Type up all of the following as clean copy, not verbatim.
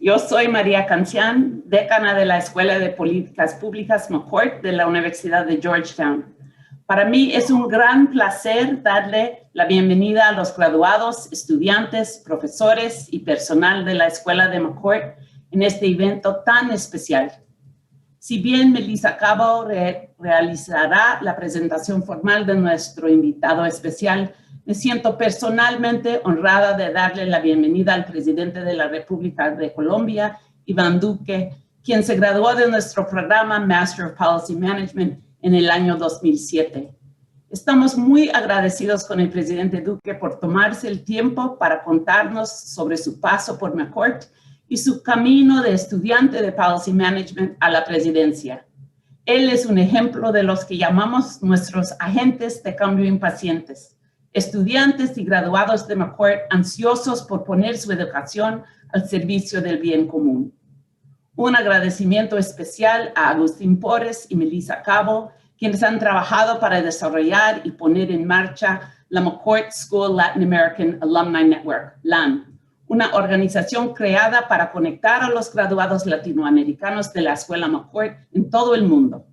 Yo soy María Cancián, decana de la Escuela de Políticas Públicas McCourt de la Universidad de Georgetown. Para mí es un gran placer darle la bienvenida a los graduados, estudiantes, profesores y personal de la Escuela de McCourt en este evento tan especial. Si bien Melissa Cabo realizará la presentación formal de nuestro invitado especial, me siento personalmente honrada de darle la bienvenida al presidente de la República de Colombia, Iván Duque, quien se graduó de nuestro programa Master of Policy Management en el año 2007. Estamos muy agradecidos con el presidente Duque por tomarse el tiempo para contarnos sobre su paso por McCourt y su camino de estudiante de Policy Management a la presidencia. Él es un ejemplo de los que llamamos nuestros agentes de cambio impacientes, estudiantes y graduados de McCourt ansiosos por poner su educación al servicio del bien común. Un agradecimiento especial a Agustín Porres y Melissa Cabo, quienes han trabajado para desarrollar y poner en marcha la McCourt School Latin American Alumni Network, LAN, una organización creada para conectar a los graduados latinoamericanos de la Escuela McCourt en todo el mundo.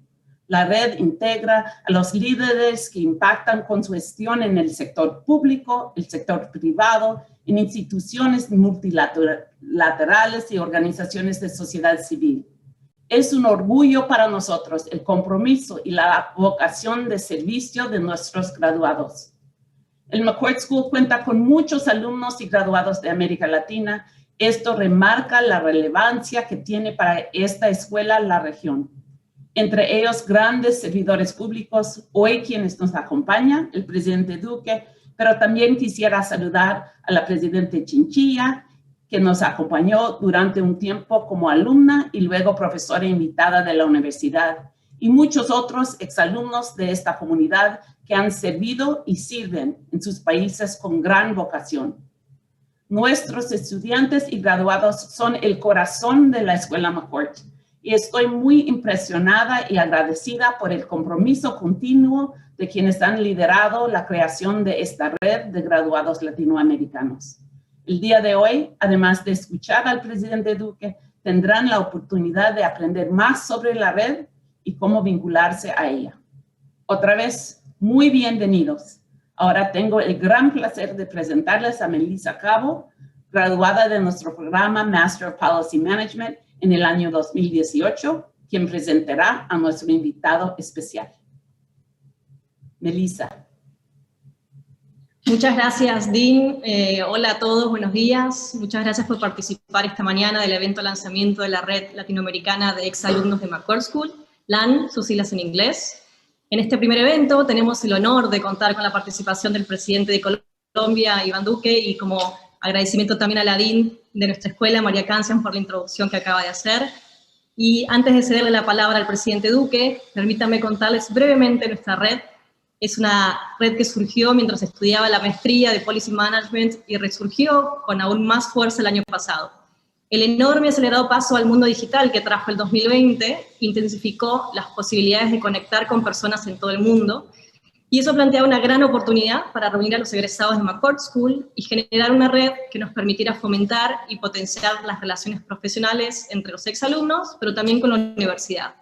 La red integra a los líderes que impactan con su gestión en el sector público, el sector privado, en instituciones multilaterales y organizaciones de sociedad civil. Es un orgullo para nosotros el compromiso y la vocación de servicio de nuestros graduados. El McCourt School cuenta con muchos alumnos y graduados de América Latina. Esto remarca la relevancia que tiene para esta escuela la región. Entre ellos, grandes servidores públicos, hoy quienes nos acompañan, el presidente Duque, pero también quisiera saludar a la presidenta Chinchilla, que nos acompañó durante un tiempo como alumna y luego profesora invitada de la universidad, y muchos otros exalumnos de esta comunidad que han servido y sirven en sus países con gran vocación. Nuestros estudiantes y graduados son el corazón de la Escuela McCourt, y estoy muy impresionada y agradecida por el compromiso continuo de quienes han liderado la creación de esta red de graduados latinoamericanos. El día de hoy, además de escuchar al presidente Duque, tendrán la oportunidad de aprender más sobre la red y cómo vincularse a ella. Otra vez, muy bienvenidos. Ahora tengo el gran placer de presentarles a Melissa Cabo, graduada de nuestro programa Master of Policy Management en el año 2018, quien presentará a nuestro invitado especial. Melissa. Muchas gracias, Dean. Hola a todos, buenos días. Muchas gracias por participar esta mañana del evento lanzamiento de la Red Latinoamericana de Exalumnos de McCourt School, LAN, sus siglas en inglés. En este primer evento tenemos el honor de contar con la participación del presidente de Colombia, Iván Duque, y como agradecimiento también a la Dean de nuestra escuela, María Cancián, por la introducción que acaba de hacer. Y antes de cederle la palabra al presidente Duque, permítanme contarles brevemente nuestra red. Es una red que surgió mientras estudiaba la maestría de Policy Management y resurgió con aún más fuerza el año pasado. El enorme y acelerado paso al mundo digital que trajo el 2020 intensificó las posibilidades de conectar con personas en todo el mundo, y eso plantea una gran oportunidad para reunir a los egresados de McCourt School y generar una red que nos permitiera fomentar y potenciar las relaciones profesionales entre los exalumnos, pero también con la universidad.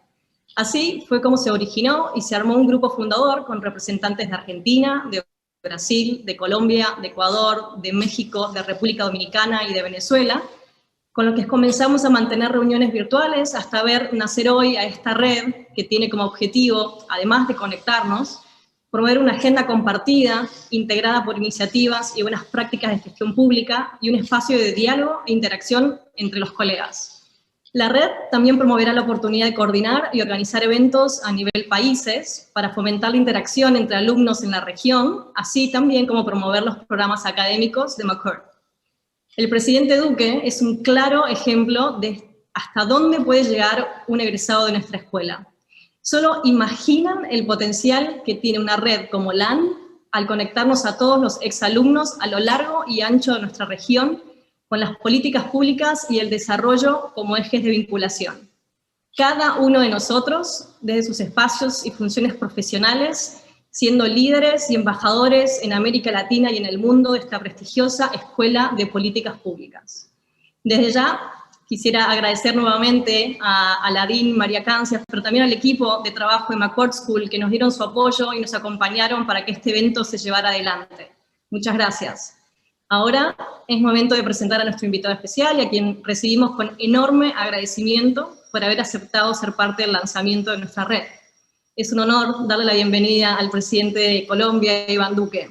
Así fue como se originó y se armó un grupo fundador con representantes de Argentina, de Brasil, de Colombia, de Ecuador, de México, de República Dominicana y de Venezuela, con lo que comenzamos a mantener reuniones virtuales hasta ver nacer hoy a esta red que tiene como objetivo, además de conectarnos, promover una agenda compartida, integrada por iniciativas y buenas prácticas de gestión pública y un espacio de diálogo e interacción entre los colegas. La red también promoverá la oportunidad de coordinar y organizar eventos a nivel países para fomentar la interacción entre alumnos en la región, así también como promover los programas académicos de McCourt. El presidente Duque es un claro ejemplo de hasta dónde puede llegar un egresado de nuestra escuela. Solo imaginan el potencial que tiene una red como LAN al conectarnos a todos los exalumnos a lo largo y ancho de nuestra región con las políticas públicas y el desarrollo como ejes de vinculación. Cada uno de nosotros, desde sus espacios y funciones profesionales, siendo líderes y embajadores en América Latina y en el mundo de esta prestigiosa Escuela de Políticas Públicas. Desde ya, Quisiera agradecer nuevamente a la Dean María Cancias, pero también al equipo de trabajo de McCourt School que nos dieron su apoyo y nos acompañaron para que este evento se llevara adelante. Muchas gracias. Ahora es momento de presentar a nuestro invitado especial y a quien recibimos con enorme agradecimiento por haber aceptado ser parte del lanzamiento de nuestra red. Es un honor darle la bienvenida al presidente de Colombia, Iván Duque.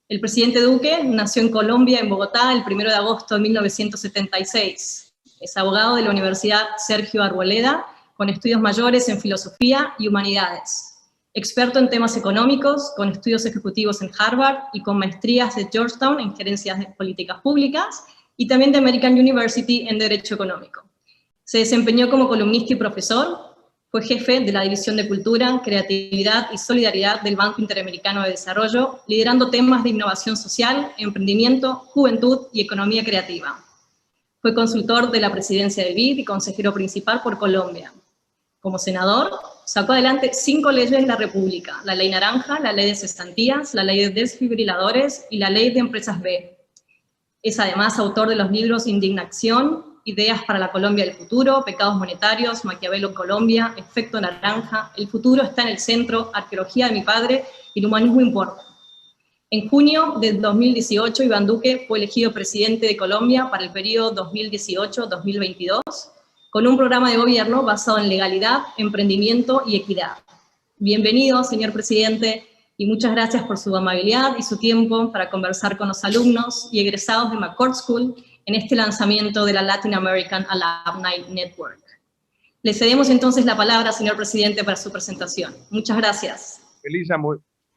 El presidente Duque nació en Colombia, en Bogotá, el 1 de agosto de 1976. Es abogado de la Universidad Sergio Arboleda, con estudios mayores en filosofía y humanidades. Experto en temas económicos, con estudios ejecutivos en Harvard y con maestrías de Georgetown en gerencias de políticas públicas y también de American University en Derecho Económico. Se desempeñó como columnista y profesor, fue jefe de la División de Cultura, Creatividad y Solidaridad del Banco Interamericano de Desarrollo, liderando temas de innovación social, emprendimiento, juventud y economía creativa. Fue consultor de la presidencia del BID y consejero principal por Colombia. Como senador, sacó adelante 5 leyes de la República: la Ley Naranja, la Ley de Cesantías, la Ley de Desfibriladores y la Ley de Empresas B. Es además autor de los libros Indignación, Ideas para la Colombia del Futuro, Pecados Monetarios, Maquiavelo en Colombia, Efecto Naranja, El futuro está en el centro, Arqueología de mi padre y El humanismo importa. En junio del 2018, Iván Duque fue elegido presidente de Colombia para el periodo 2018-2022, con un programa de gobierno basado en legalidad, emprendimiento y equidad. Bienvenido, señor presidente, y muchas gracias por su amabilidad y su tiempo para conversar con los alumnos y egresados de McCourt School en este lanzamiento de la Latin American Alumni Network. Le cedemos entonces la palabra, señor presidente, para su presentación. Muchas gracias. Elisa,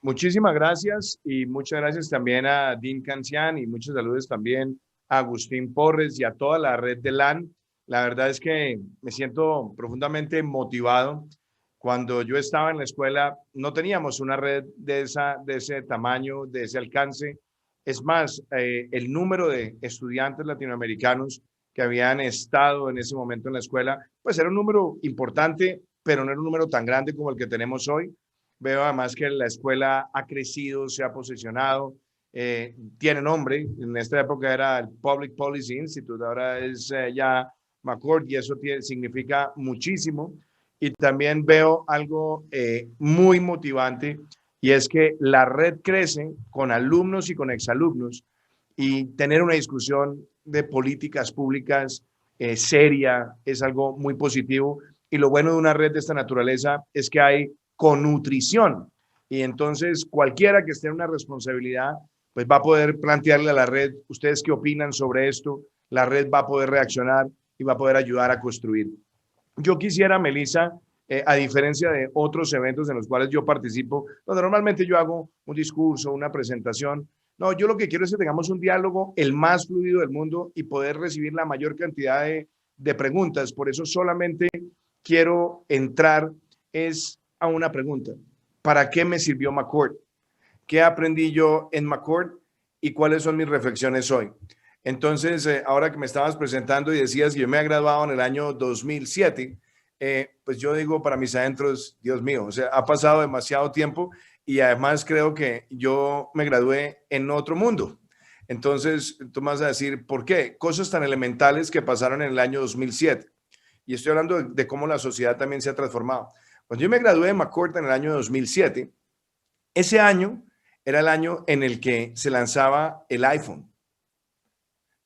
muchísimas gracias, y muchas gracias también a Dean Cancian, y muchos saludos también a Agustín Porres y a toda la red de LAN. La verdad es que me siento profundamente motivado. Cuando yo estaba en la escuela no teníamos una red de ese tamaño, de ese alcance. Es más, el número de estudiantes latinoamericanos que habían estado en ese momento en la escuela, pues era un número importante, pero no era un número tan grande como el que tenemos hoy. Veo además que la escuela ha crecido, se ha posicionado, tiene nombre. En esta época era el Public Policy Institute, ahora es ya McCourt, y eso significa muchísimo. Y también veo algo muy motivante, y es que la red crece con alumnos y con exalumnos, y tener una discusión de políticas públicas seria es algo muy positivo. Y lo bueno de una red de esta naturaleza es que hay connutrición, y entonces cualquiera que esté en una responsabilidad pues va a poder plantearle a la red: ¿ustedes qué opinan sobre esto? La red va a poder reaccionar y va a poder ayudar a construir. Yo quisiera, Melissa, a diferencia de otros eventos en los cuales yo participo, donde normalmente yo hago un discurso, una presentación, no, yo lo que quiero es que tengamos un diálogo el más fluido del mundo y poder recibir la mayor cantidad de preguntas. Por eso solamente quiero entrar a una pregunta: ¿para qué me sirvió McCourt? ¿Qué aprendí yo en McCourt? ¿Y cuáles son mis reflexiones hoy? Entonces, ahora que me estabas presentando y decías que yo me he graduado en el año 2007, pues yo digo para mis adentros, Dios mío, o sea, ha pasado demasiado tiempo, y además creo que yo me gradué en otro mundo. Entonces, tú me vas a decir, ¿por qué? Cosas tan elementales que pasaron en el año 2007. Y estoy hablando de cómo la sociedad también se ha transformado. Cuando yo me gradué de McCourt en el año 2007, ese año era el año en el que se lanzaba el iPhone.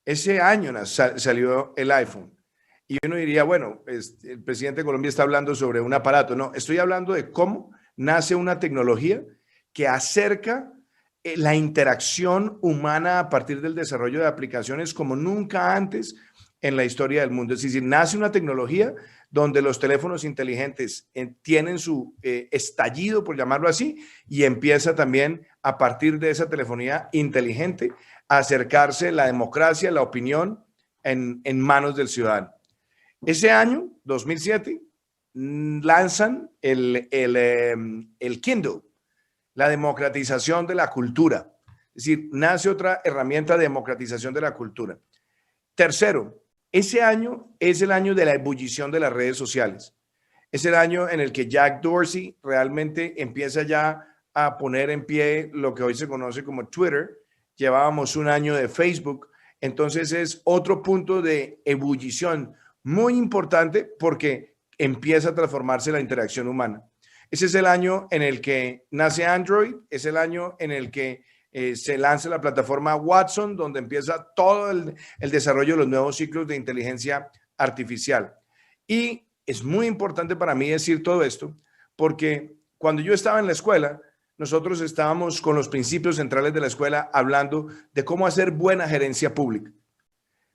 Ese año salió el iPhone. Y uno diría, bueno, el presidente de Colombia está hablando sobre un aparato. No, estoy hablando de cómo nace una tecnología que acerca la interacción humana a partir del desarrollo de aplicaciones como nunca antes en la historia del mundo. Es decir, nace una tecnología donde los teléfonos inteligentes tienen su estallido, por llamarlo así, y empieza también a partir de esa telefonía inteligente a acercarse la democracia, la opinión en manos del ciudadano. Ese año, 2007, lanzan el Kindle, la democratización de la cultura. Es decir, nace otra herramienta de democratización de la cultura. Tercero, ese año es el año de la ebullición de las redes sociales. Es el año en el que Jack Dorsey realmente empieza ya a poner en pie lo que hoy se conoce como Twitter. Llevábamos un año de Facebook, Entonces es otro punto de ebullición muy importante porque empieza a transformarse la interacción humana. Ese es el año en el que nace Android, es el año en el que se lanza la plataforma Watson, donde empieza todo el desarrollo de los nuevos ciclos de inteligencia artificial. Y es muy importante para mí decir todo esto, porque cuando yo estaba en la escuela, nosotros estábamos con los principios centrales de la escuela hablando de cómo hacer buena gerencia pública.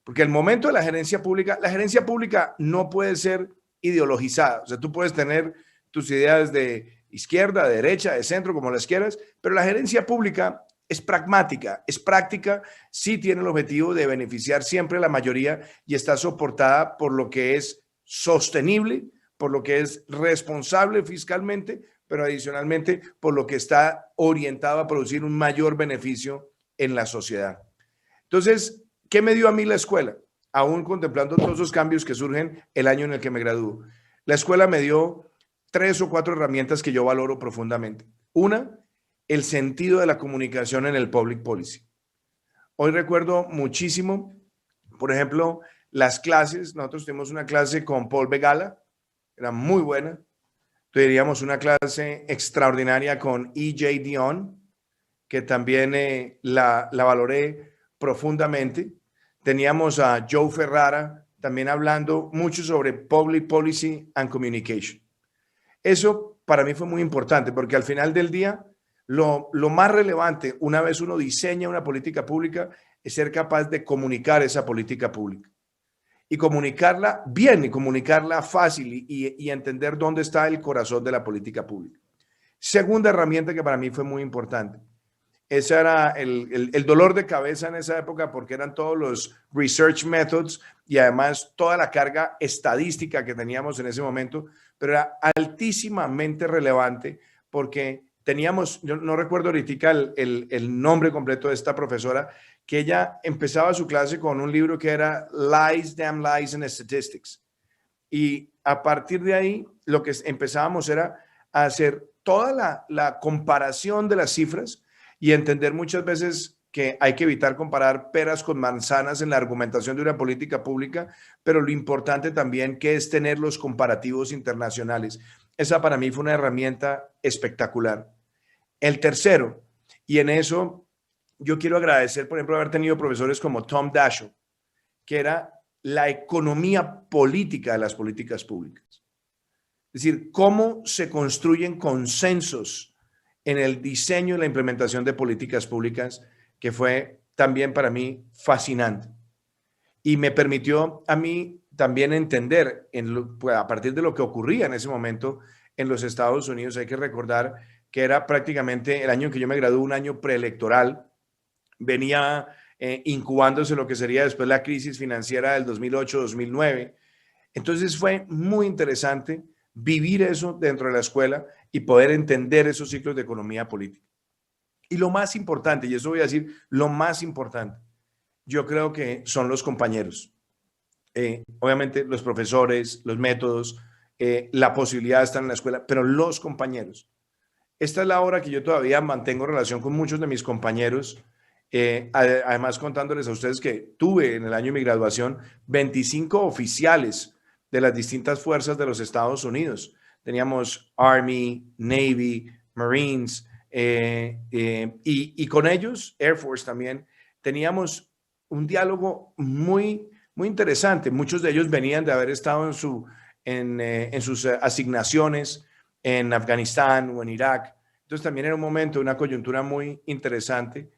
Porque el momento de la gerencia pública no puede ser ideologizada. O sea, tú puedes tener tus ideas de izquierda, de derecha, de centro, como las quieras, pero la gerencia pública es pragmática, es práctica, sí tiene el objetivo de beneficiar siempre a la mayoría y está soportada por lo que es sostenible, por lo que es responsable fiscalmente, pero adicionalmente por lo que está orientado a producir un mayor beneficio en la sociedad. Entonces, ¿qué me dio a mí la escuela? Aún contemplando todos esos cambios que surgen el año en el que me gradúo. La escuela me dio 3 o 4 herramientas que yo valoro profundamente. Una, el sentido de la comunicación en el public policy. Hoy recuerdo muchísimo, por ejemplo, las clases. Nosotros tuvimos una clase con Paul Begala, era muy buena. Tuvimos una clase extraordinaria con E.J. Dionne, que también la valoré profundamente. Teníamos a Joe Ferrara también hablando mucho sobre Public Policy and Communication. Eso para mí fue muy importante porque al final del día lo más relevante una vez uno diseña una política pública es ser capaz de comunicar esa política pública y comunicarla bien y comunicarla fácil y entender dónde está el corazón de la política pública. Segunda herramienta que para mí fue muy importante. Ese era el dolor de cabeza en esa época porque eran todos los research methods y además toda la carga estadística que teníamos en ese momento, pero era altísimamente relevante porque teníamos, yo no recuerdo ahorita el nombre completo de esta profesora, que ella empezaba su clase con un libro que era Lies, Damn Lies and Statistics. Y a partir de ahí lo que empezábamos era a hacer toda la comparación de las cifras y entender muchas veces que hay que evitar comparar peras con manzanas en la argumentación de una política pública, pero lo importante también que es tener los comparativos internacionales. Esa para mí fue una herramienta espectacular. El tercero, y en eso yo quiero agradecer, por ejemplo, haber tenido profesores como Tom Daschle, que era la economía política de las políticas públicas. Es decir, cómo se construyen consensos en el diseño y la implementación de políticas públicas, que fue también para mí fascinante. Y me permitió a mí también entender, a partir de lo que ocurría en ese momento en los Estados Unidos, hay que recordar que era prácticamente el año en que yo me gradué, un año preelectoral, venía incubándose lo que sería después la crisis financiera del 2008-2009. Entonces fue muy interesante vivir eso dentro de la escuela y poder entender esos ciclos de economía política. Y lo más importante, y eso voy a decir, lo más importante, yo creo que son los compañeros. Obviamente los profesores, los métodos, la posibilidad de estar en la escuela, pero los compañeros. Esta es la hora que yo todavía mantengo relación con muchos de mis compañeros, además contándoles a ustedes que tuve en el año de mi graduación 25 oficiales de las distintas fuerzas de los Estados Unidos. Teníamos Army, Navy, Marines, y con ellos, Air Force también, teníamos un diálogo muy, muy interesante. Muchos de ellos venían de haber estado en sus asignaciones en Afganistán o en Irak. Entonces también era un momento, una coyuntura muy interesante.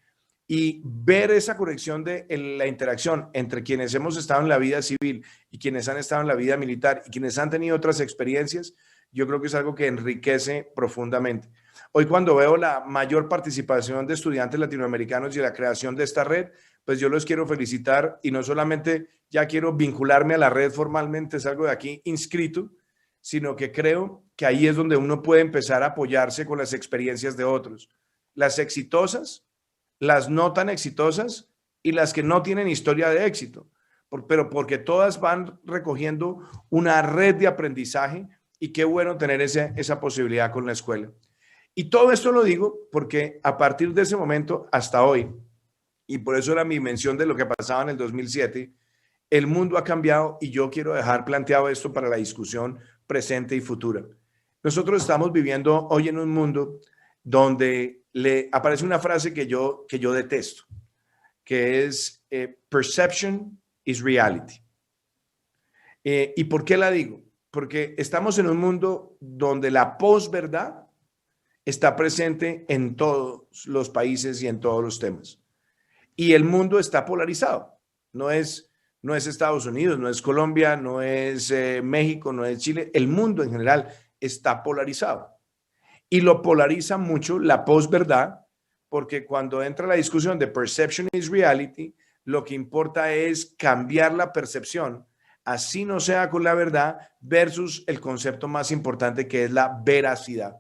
Y ver esa conexión de la interacción entre quienes hemos estado en la vida civil y quienes han estado en la vida militar y quienes han tenido otras experiencias, yo creo que es algo que enriquece profundamente. Hoy cuando veo la mayor participación de estudiantes latinoamericanos y la creación de esta red, pues yo los quiero felicitar y no solamente ya quiero vincularme a la red formalmente, salgo de aquí inscrito, sino que creo que ahí es donde uno puede empezar a apoyarse con las experiencias de otros. Las exitosas, las no tan exitosas y las que no tienen historia de éxito, pero porque todas van recogiendo una red de aprendizaje y qué bueno tener esa posibilidad con la escuela. Y todo esto lo digo porque a partir de ese momento hasta hoy, y por eso era mi mención de lo que pasaba en el 2007, el mundo ha cambiado y yo quiero dejar planteado esto para la discusión presente y futura. Nosotros estamos viviendo hoy en un mundo donde le aparece una frase que yo detesto, que es perception is reality. ¿Y por qué la digo? Porque estamos en un mundo donde la posverdad está presente en todos los países y en todos los temas. Y el mundo está polarizado. No es Estados Unidos, no es Colombia, no es México, no es Chile. El mundo en general está polarizado. Y lo polariza mucho la posverdad, porque cuando entra la discusión de perception is reality, lo que importa es cambiar la percepción, así no sea con la verdad, versus el concepto más importante que es la veracidad.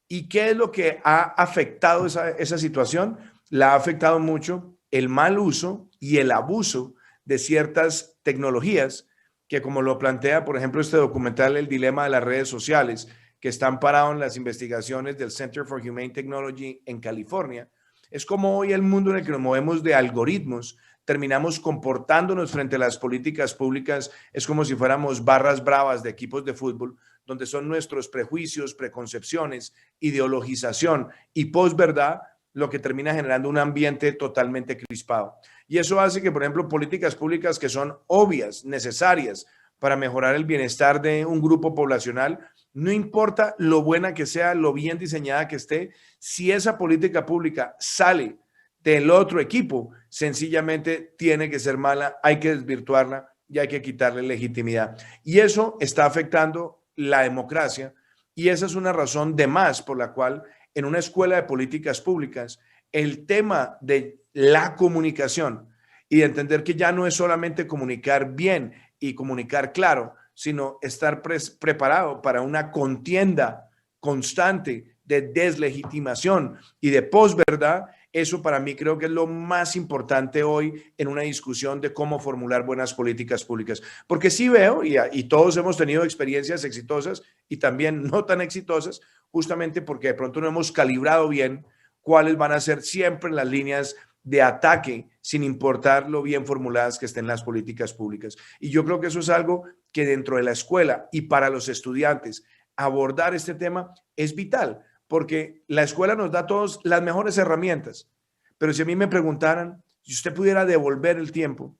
¿Y qué es lo que ha afectado esa situación? La ha afectado mucho el mal uso y el abuso de ciertas tecnologías que, como lo plantea, por ejemplo, este documental, El dilema de las redes sociales, que está amparado en las investigaciones del Center for Humane Technology en California. Es como hoy el mundo en el que nos movemos de algoritmos, terminamos comportándonos frente a las políticas públicas, es como si fuéramos barras bravas de equipos de fútbol, donde son nuestros prejuicios, preconcepciones, ideologización y posverdad lo que termina generando un ambiente totalmente crispado. Y eso hace que, por ejemplo, políticas públicas que son obvias, necesarias para mejorar el bienestar de un grupo poblacional, no importa lo buena que sea, lo bien diseñada que esté, si esa política pública sale del otro equipo, sencillamente tiene que ser mala, hay que desvirtuarla y hay que quitarle legitimidad. Y eso está afectando la democracia y esa es una razón de más por la cual en una escuela de políticas públicas el tema de la comunicación y de entender que ya no es solamente comunicar bien y comunicar claro, sino estar preparado para una contienda constante de deslegitimación y de posverdad. Eso para mí creo que es lo más importante hoy en una discusión de cómo formular buenas políticas públicas. Porque sí veo, y todos hemos tenido experiencias exitosas y también no tan exitosas, justamente porque de pronto no hemos calibrado bien cuáles van a ser siempre las líneas de ataque, sin importar lo bien formuladas que estén las políticas públicas. Y yo creo que eso es algo que dentro de la escuela y para los estudiantes, abordar este tema es vital, porque la escuela nos da a todos las mejores herramientas. Pero si a mí me preguntaran, si usted pudiera devolver el tiempo,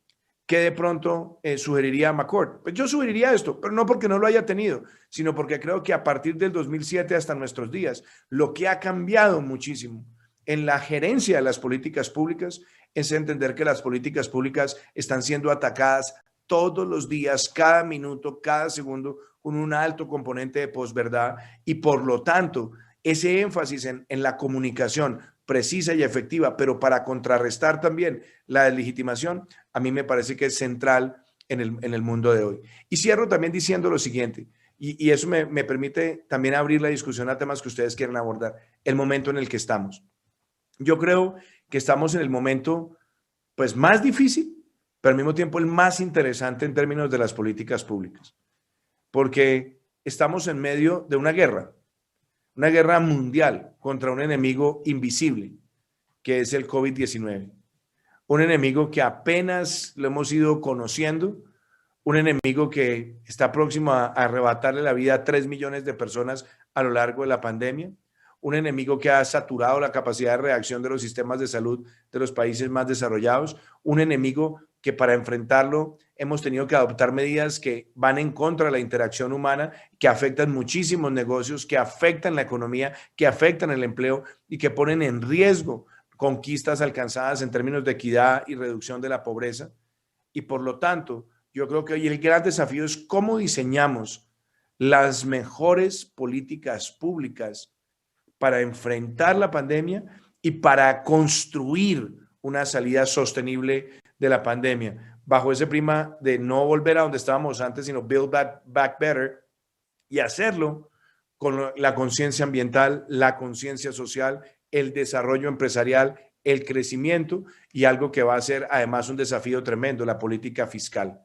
¿qué de pronto sugeriría a McCord? Pues yo sugeriría esto, pero no porque no lo haya tenido, sino porque creo que a partir del 2007 hasta nuestros días, lo que ha cambiado muchísimo en la gerencia de las políticas públicas es entender que las políticas públicas están siendo atacadas todos los días, cada minuto, cada segundo, con un alto componente de posverdad y por lo tanto ese énfasis en la comunicación precisa y efectiva, pero para contrarrestar también la deslegitimación, a mí me parece que es central en el mundo de hoy. Y cierro también diciendo lo siguiente, y eso me permite también abrir la discusión a temas que ustedes quieren abordar, el momento en el que estamos. Yo creo que estamos en el momento pues más difícil, pero al mismo tiempo el más interesante en términos de las políticas públicas, porque estamos en medio de una guerra mundial contra un enemigo invisible, que es el COVID-19. Un enemigo que apenas lo hemos ido conociendo, un enemigo que está próximo a arrebatarle la vida a 3 millones de personas a lo largo de la pandemia, un enemigo que ha saturado la capacidad de reacción de los sistemas de salud de los países más desarrollados, un enemigo que para enfrentarlo hemos tenido que adoptar medidas que van en contra de la interacción humana, que afectan muchísimos negocios, que afectan la economía, que afectan el empleo y que ponen en riesgo conquistas alcanzadas en términos de equidad y reducción de la pobreza. Y por lo tanto, yo creo que hoy el gran desafío es cómo diseñamos las mejores políticas públicas para enfrentar la pandemia y para construir una salida sostenible de la pandemia, bajo ese prima de no volver a donde estábamos antes, sino build back better, y hacerlo con la conciencia ambiental, la conciencia social, el desarrollo empresarial, el crecimiento y algo que va a ser además un desafío tremendo, la política fiscal.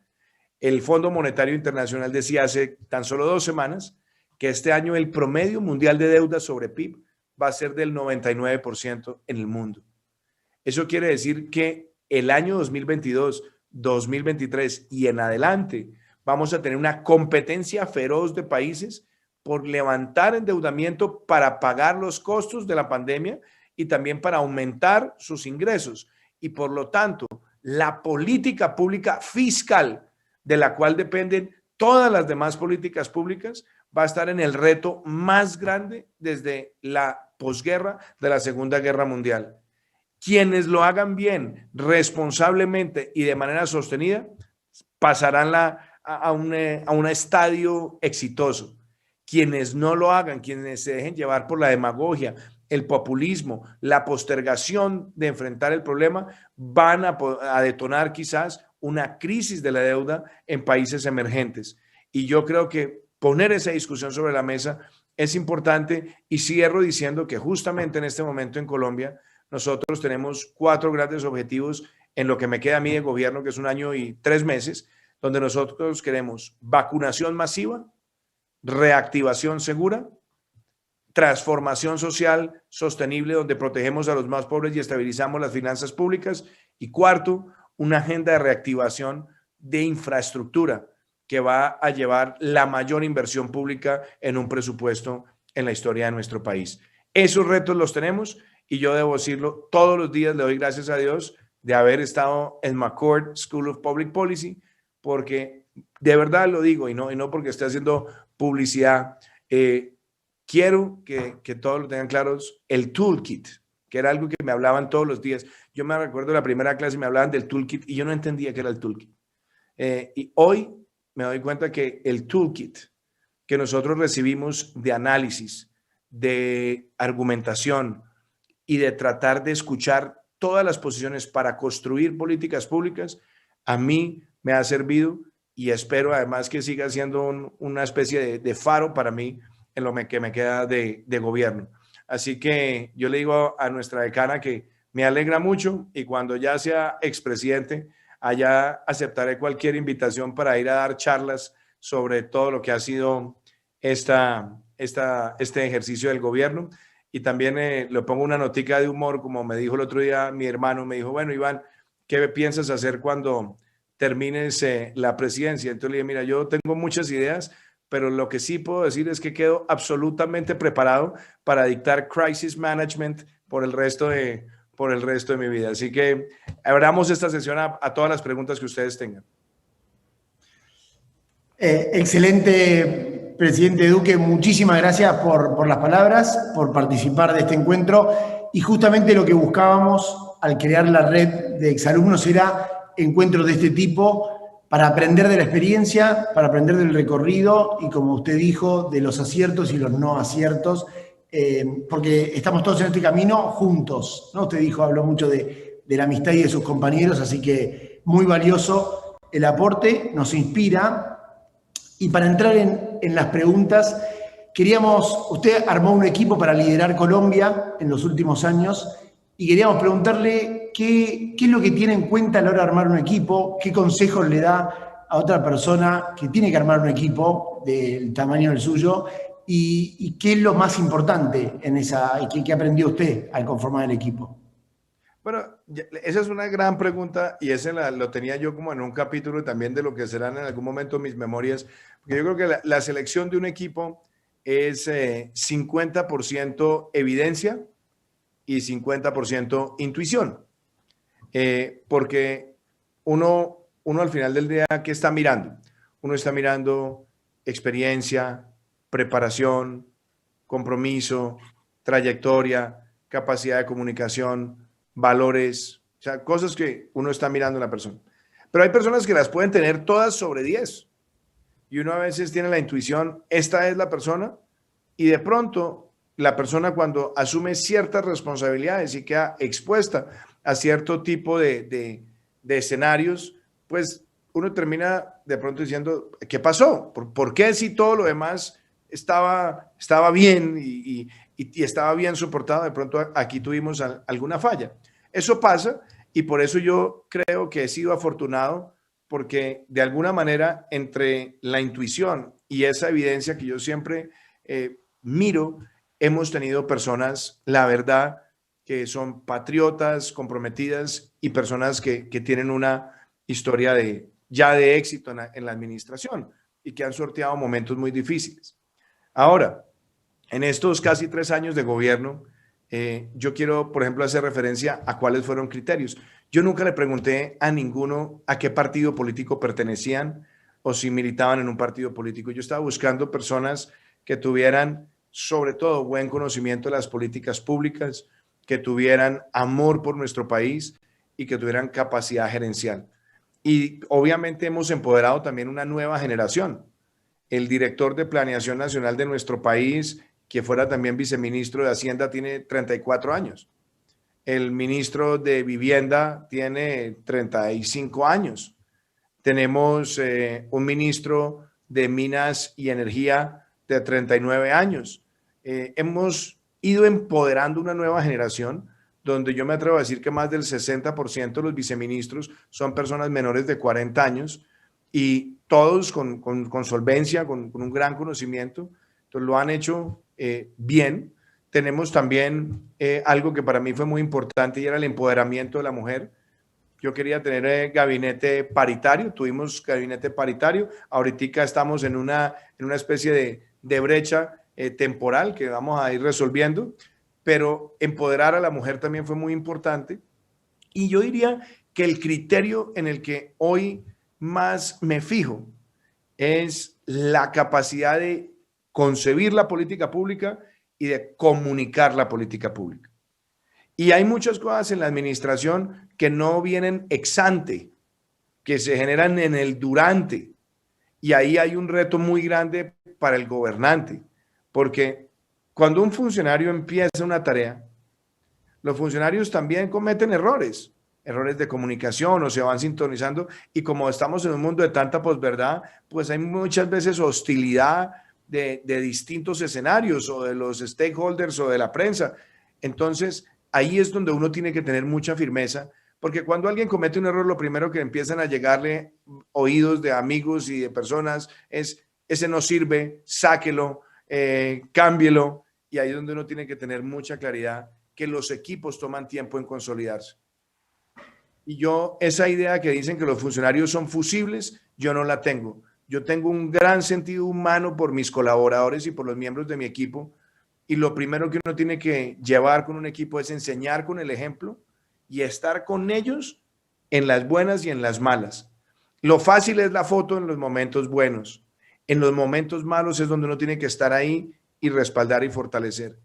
El Fondo Monetario Internacional decía hace tan solo 2 semanas que este año el promedio mundial de deuda sobre PIB va a ser del 99% en el mundo. Eso quiere decir que el año 2022, 2023 y en adelante vamos a tener una competencia feroz de países por levantar endeudamiento para pagar los costos de la pandemia y también para aumentar sus ingresos. Y por lo tanto, la política pública fiscal, de la cual dependen todas las demás políticas públicas, va a estar en el reto más grande desde la posguerra de la Segunda Guerra Mundial. Quienes lo hagan bien, responsablemente y de manera sostenida, pasarán a un estadio exitoso. Quienes no lo hagan, quienes se dejen llevar por la demagogia, el populismo, la postergación de enfrentar el problema, van a detonar quizás una crisis de la deuda en países emergentes. Y yo creo que poner esa discusión sobre la mesa es importante, y cierro diciendo que justamente en este momento en Colombia nosotros tenemos 4 grandes objetivos en lo que me queda a mí de gobierno, que es 1 año y 3 meses, donde nosotros queremos vacunación masiva, reactivación segura, transformación social sostenible donde protegemos a los más pobres y estabilizamos las finanzas públicas, y cuarto, una agenda de reactivación de infraestructura que va a llevar la mayor inversión pública en un presupuesto en la historia de nuestro país. Esos retos los tenemos, y yo debo decirlo, todos los días le doy gracias a Dios de haber estado en McCourt School of Public Policy, porque de verdad lo digo, y no porque esté haciendo publicidad. Quiero que todos lo tengan claros, el toolkit, que era algo que me hablaban todos los días. Yo me recuerdo de la primera clase, me hablaban del toolkit y yo no entendía qué era el toolkit. Y hoy me doy cuenta que el toolkit que nosotros recibimos de análisis, de argumentación y de tratar de escuchar todas las posiciones para construir políticas públicas, a mí me ha servido, y espero además que siga siendo una especie de faro para mí en lo que me queda de gobierno. Así que yo le digo a nuestra decana que me alegra mucho, y cuando ya sea expresidente, allá aceptaré cualquier invitación para ir a dar charlas sobre todo lo que ha sido este ejercicio del gobierno. Y también le pongo una notica de humor, como me dijo el otro día mi hermano, me dijo, bueno, Iván, ¿qué piensas hacer cuando termines la presidencia? Entonces le dije, mira, yo tengo muchas ideas, pero lo que sí puedo decir es que quedo absolutamente preparado para dictar crisis management por el resto de mi vida. Así que abramos esta sesión a todas las preguntas que ustedes tengan. Excelente, presidente Duque. Muchísimas gracias por las palabras, por participar de este encuentro. Y justamente lo que buscábamos al crear la red de exalumnos era encuentros de este tipo, para aprender de la experiencia, para aprender del recorrido y, como usted dijo, de los aciertos y los no aciertos, porque estamos todos en este camino juntos, ¿no? Usted habló mucho de la amistad y de sus compañeros, así que muy valioso el aporte, nos inspira. Y para entrar en las preguntas, usted armó un equipo para liderar Colombia en los últimos años, y queríamos preguntarle qué es lo que tiene en cuenta a la hora de armar un equipo, qué consejos le da a otra persona que tiene que armar un equipo del tamaño del suyo, y qué es lo más importante en qué aprendió usted al conformar el equipo. Bueno, esa es una gran pregunta, y ese lo tenía yo como en un capítulo también de lo que serán en algún momento mis memorias, porque yo creo que la selección de un equipo es 50% evidencia y 50% intuición, porque uno al final del día, ¿qué está mirando? Uno está mirando experiencia, preparación, compromiso, trayectoria, capacidad de comunicación, valores, o sea, cosas que uno está mirando en la persona. Pero hay personas que las pueden tener todas sobre 10, y uno a veces tiene la intuición, esta es la persona, y de pronto la persona, cuando asume ciertas responsabilidades y queda expuesta a cierto tipo de escenarios, pues uno termina de pronto diciendo, ¿qué pasó? ¿Por qué si todo lo demás estaba bien y estaba bien soportado, de pronto aquí tuvimos alguna falla? Eso pasa, y por eso yo creo que he sido afortunado, porque de alguna manera entre la intuición y esa evidencia que yo siempre miro, hemos tenido personas, la verdad, que son patriotas, comprometidas y personas que tienen una historia ya de éxito en la administración y que han sorteado momentos muy difíciles. Ahora, en estos casi 3 años de gobierno, yo quiero, por ejemplo, hacer referencia a cuáles fueron criterios. Yo nunca le pregunté a ninguno a qué partido político pertenecían o si militaban en un partido político. Yo estaba buscando personas que tuvieran, sobre todo, buen conocimiento de las políticas públicas, que tuvieran amor por nuestro país y que tuvieran capacidad gerencial. Y obviamente hemos empoderado también una nueva generación. El director de Planeación Nacional de nuestro país, que fuera también viceministro de Hacienda, tiene 34 años. El ministro de Vivienda tiene 35 años. Tenemos un ministro de Minas y Energía de 39 años. Hemos ido empoderando una nueva generación donde yo me atrevo a decir que más del 60% de los viceministros son personas menores de 40 años y todos con solvencia, con un gran conocimiento. Entonces lo han hecho bien. Tenemos también algo que para mí fue muy importante y era el empoderamiento de la mujer. Yo quería tener gabinete paritario, tuvimos gabinete paritario, ahorita estamos en una especie de brecha temporal que vamos a ir resolviendo, pero empoderar a la mujer también fue muy importante. Y yo diría que el criterio en el que hoy más me fijo es la capacidad de concebir la política pública y de comunicar la política pública. Y hay muchas cosas en la administración que no vienen ex ante, que se generan en el durante. Y ahí hay un reto muy grande para el gobernante, porque cuando un funcionario empieza una tarea, los funcionarios también cometen errores de comunicación o se van sintonizando. Y como estamos en un mundo de tanta posverdad, pues hay muchas veces hostilidad de distintos escenarios o de los stakeholders o de la prensa. Entonces, ahí es donde uno tiene que tener mucha firmeza, porque cuando alguien comete un error, lo primero que empiezan a llegarle oídos de amigos y de personas es: ese no sirve, sáquelo, cámbielo. Y ahí es donde uno tiene que tener mucha claridad que los equipos toman tiempo en consolidarse. Y yo, esa idea que dicen que los funcionarios son fusibles, yo no la tengo. Yo tengo un gran sentido humano por mis colaboradores y por los miembros de mi equipo. Y lo primero que uno tiene que llevar con un equipo es enseñar con el ejemplo y estar con ellos en las buenas y en las malas. Lo fácil es la foto en los momentos buenos. En los momentos malos es donde uno tiene que estar ahí y respaldar y fortalecer.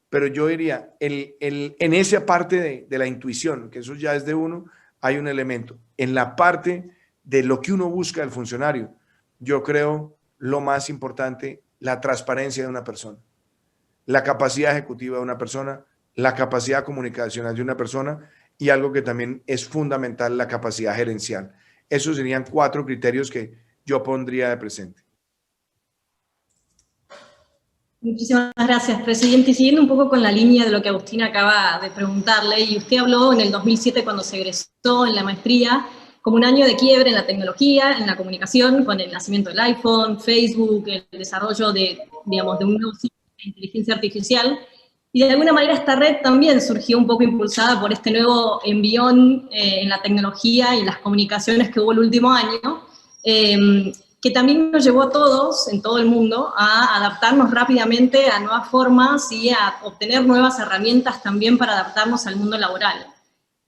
Pero yo diría, en esa parte de la intuición, que eso ya es de uno, hay un elemento. En la parte de lo que uno busca del funcionario, yo creo lo más importante, la transparencia de una persona, la capacidad ejecutiva de una persona, la capacidad comunicacional de una persona y algo que también es fundamental, la capacidad gerencial. Esos serían 4 criterios que yo pondría de presente. Muchísimas gracias, presidente. Y siguiendo un poco con la línea de lo que Agustín acaba de preguntarle, y usted habló en el 2007 cuando se egresó en la maestría como un año de quiebre en la tecnología, en la comunicación, con el nacimiento del iPhone, Facebook, el desarrollo de un nuevo ciclo de inteligencia artificial. Y de alguna manera esta red también surgió un poco impulsada por este nuevo envión en la tecnología y en las comunicaciones que hubo el último año, que también nos llevó a todos, en todo el mundo, a adaptarnos rápidamente a nuevas formas y a obtener nuevas herramientas también para adaptarnos al mundo laboral.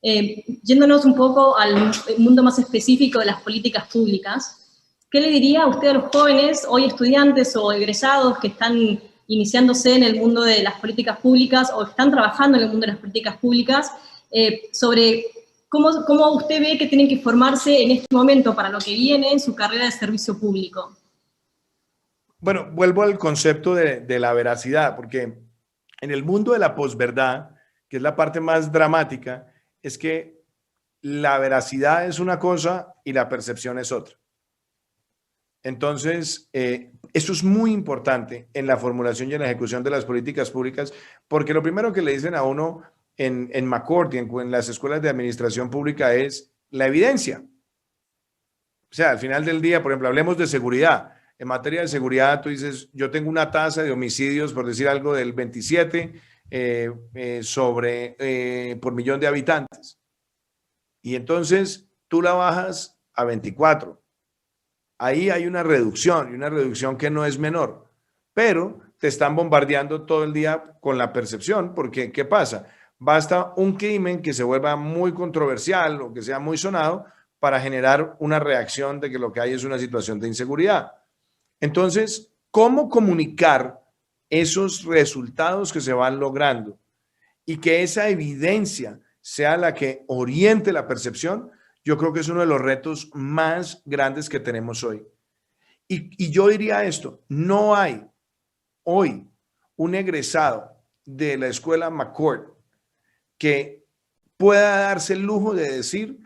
Yéndonos un poco al mundo más específico de las políticas públicas, ¿qué le diría a usted a los jóvenes, hoy estudiantes o egresados que están iniciándose en el mundo de las políticas públicas o están trabajando en el mundo de las políticas públicas, sobre ¿cómo usted ve que tienen que formarse en este momento para lo que viene en su carrera de servicio público? Bueno, vuelvo al concepto de la veracidad, porque en el mundo de la posverdad, que es la parte más dramática, es que la veracidad es una cosa y la percepción es otra. Entonces, eso es muy importante en la formulación y en la ejecución de las políticas públicas, porque lo primero que le dicen a uno en McCourt y en las escuelas de administración pública es la evidencia. O sea, al final del día, por ejemplo, hablemos de seguridad. En materia de seguridad, tú dices, yo tengo una tasa de homicidios, por decir algo, del 27, por millón de habitantes. Y entonces tú la bajas a 24. Ahí hay una reducción, y una reducción que no es menor, pero te están bombardeando todo el día con la percepción, porque ¿qué pasa? Basta un crimen que se vuelva muy controversial o que sea muy sonado para generar una reacción de que lo que hay es una situación de inseguridad. Entonces, ¿cómo comunicar esos resultados que se van logrando y que esa evidencia sea la que oriente la percepción? Yo creo que es uno de los retos más grandes que tenemos hoy. Y yo diría esto, no hay hoy un egresado de la escuela McCourt que pueda darse el lujo de decir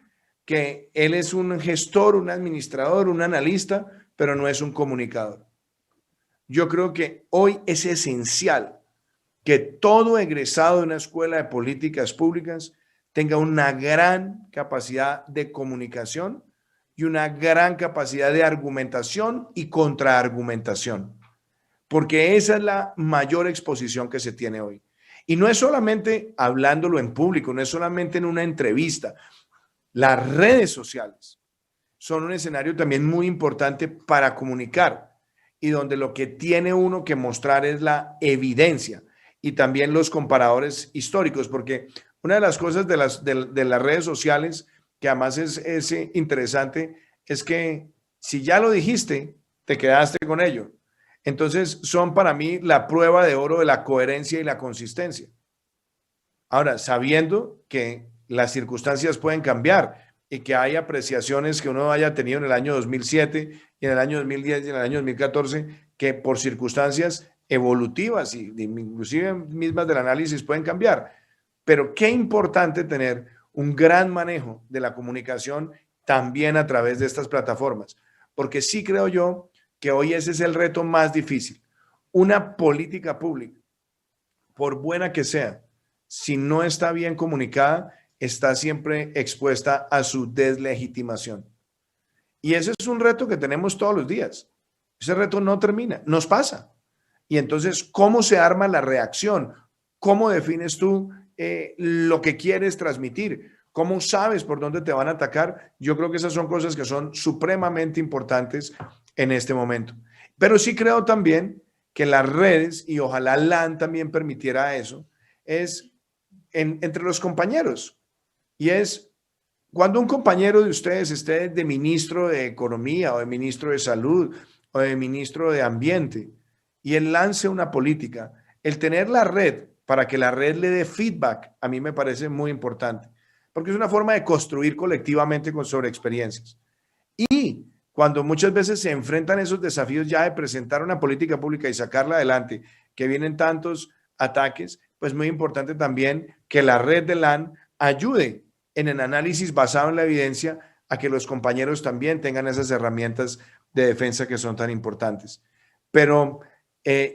que él es un gestor, un administrador, un analista, pero no es un comunicador. Yo creo que hoy es esencial que todo egresado de una escuela de políticas públicas tenga una gran capacidad de comunicación y una gran capacidad de argumentación y contraargumentación, porque esa es la mayor exposición que se tiene hoy. Y no es solamente hablándolo en público, no es solamente en una entrevista. Las redes sociales son un escenario también muy importante para comunicar y donde lo que tiene uno que mostrar es la evidencia y también los comparadores históricos, porque una de las cosas de las redes sociales que además es interesante es que si ya lo dijiste, te quedaste con ello. Entonces son para mí la prueba de oro de la coherencia y la consistencia. Ahora, sabiendo que las circunstancias pueden cambiar y que hay apreciaciones que uno haya tenido en el año 2007 y en el año 2010 y en el año 2014, que por circunstancias evolutivas y inclusive mismas del análisis pueden cambiar. Pero qué importante tener un gran manejo de la comunicación también a través de estas plataformas, porque sí creo yo que hoy ese es el reto más difícil. Una política pública, por buena que sea, si no está bien comunicada, está siempre expuesta a su deslegitimación. Y ese es un reto que tenemos todos los días. Ese reto no termina, nos pasa. Y entonces, ¿cómo se arma la reacción? ¿Cómo defines tú lo que quieres transmitir? ¿Cómo sabes por dónde te van a atacar? Yo creo que esas son cosas que son supremamente importantes en este momento. Pero sí creo también que las redes, y ojalá LAN también permitiera eso, es entre los compañeros. Y es cuando un compañero de ustedes esté de ministro de Economía o de ministro de Salud o de ministro de Ambiente y él lance una política, el tener la red para que la red le dé feedback, a mí me parece muy importante, porque es una forma de construir colectivamente sobre experiencias. Y cuando muchas veces se enfrentan esos desafíos ya de presentar una política pública y sacarla adelante, que vienen tantos ataques, pues muy importante también que la red de LAN ayude en el análisis basado en la evidencia a que los compañeros también tengan esas herramientas de defensa que son tan importantes. Pero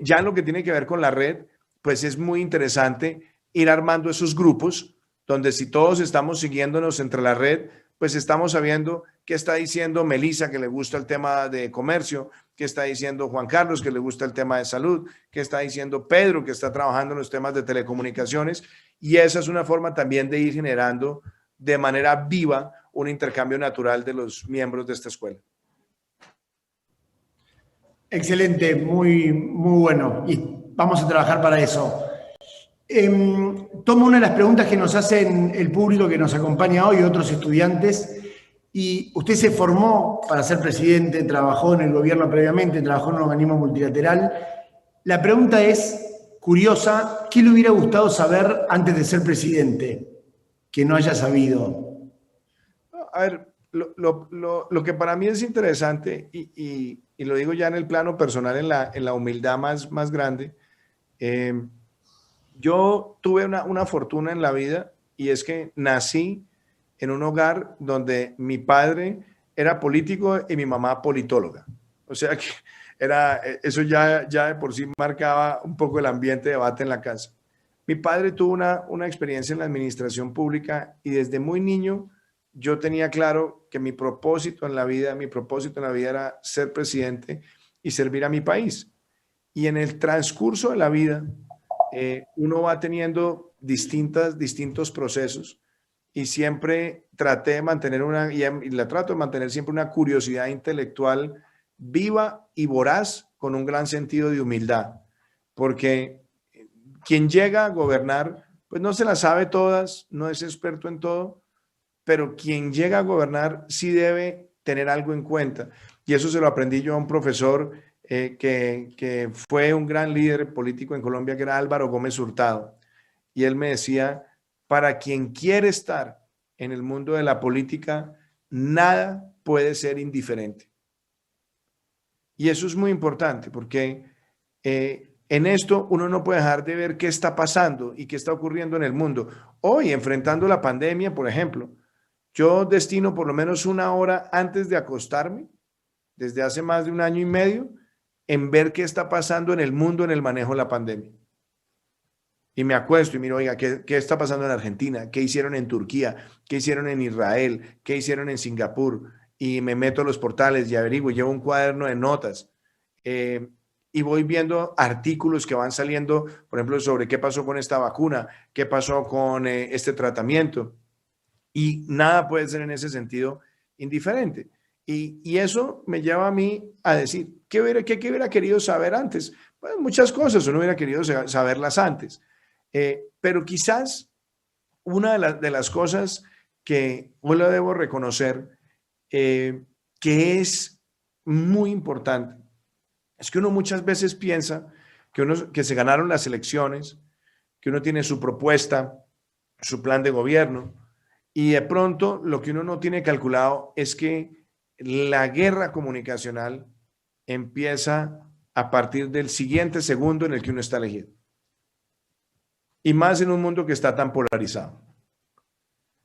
ya en lo que tiene que ver con la red, pues es muy interesante ir armando esos grupos donde si todos estamos siguiéndonos entre la red, pues estamos sabiendo qué está diciendo Melissa, que le gusta el tema de comercio, qué está diciendo Juan Carlos, que le gusta el tema de salud, qué está diciendo Pedro, que está trabajando en los temas de telecomunicaciones. Y esa es una forma también de ir generando de manera viva un intercambio natural de los miembros de esta escuela. Excelente, muy, muy bueno. Y vamos a trabajar para eso. Tomo una de las preguntas que nos hacen el público que nos acompaña hoy, otros estudiantes. Y usted se formó para ser presidente, trabajó en el gobierno previamente, trabajó en un organismo multilateral. La pregunta es curiosa, ¿qué le hubiera gustado saber antes de ser presidente que no haya sabido? A ver, lo que para mí es interesante, y lo digo ya en el plano personal, en la humildad más grande, yo tuve una fortuna en la vida, y es que nací en un hogar donde mi padre era político y mi mamá politóloga. O sea que eso ya de por sí marcaba un poco el ambiente de debate en la casa. Mi padre tuvo una experiencia en la administración pública y desde muy niño yo tenía claro que mi propósito en la vida era ser presidente y servir a mi país. Y en el transcurso de la vida, uno va teniendo distintos procesos y siempre traté de mantener y la trato de mantener siempre una curiosidad intelectual viva y voraz con un gran sentido de humildad, porque quien llega a gobernar, pues no se las sabe todas, no es experto en todo, pero quien llega a gobernar sí debe tener algo en cuenta. Y eso se lo aprendí yo a un profesor que fue un gran líder político en Colombia, que era Álvaro Gómez Hurtado. Y él me decía, para quien quiere estar en el mundo de la política, nada puede ser indiferente. Y eso es muy importante porque en esto uno no puede dejar de ver qué está pasando y qué está ocurriendo en el mundo. Hoy, enfrentando la pandemia, por ejemplo, yo destino por lo menos 1 hora antes de acostarme, desde hace más de 1 año y medio, en ver qué está pasando en el mundo en el manejo de la pandemia. Y me acuesto y miro, oiga, ¿qué está pasando en Argentina? ¿Qué hicieron en Turquía? ¿Qué hicieron en Israel? ¿Qué hicieron en Singapur? Y me meto a los portales y averiguo, llevo un cuaderno de notas y voy viendo artículos que van saliendo, por ejemplo, sobre qué pasó con esta vacuna, qué pasó con este tratamiento. Y nada puede ser en ese sentido indiferente. Y eso me lleva a mí a decir, ¿qué hubiera querido saber antes? Bueno, muchas cosas, uno hubiera querido saberlas antes. Pero quizás una de las cosas que yo le debo reconocer que es muy importante es que uno muchas veces piensa que se ganaron las elecciones, que uno tiene su propuesta, su plan de gobierno, y de pronto lo que uno no tiene calculado es que la guerra comunicacional empieza a partir del siguiente segundo en el que uno está elegido. Y más en un mundo que está tan polarizado.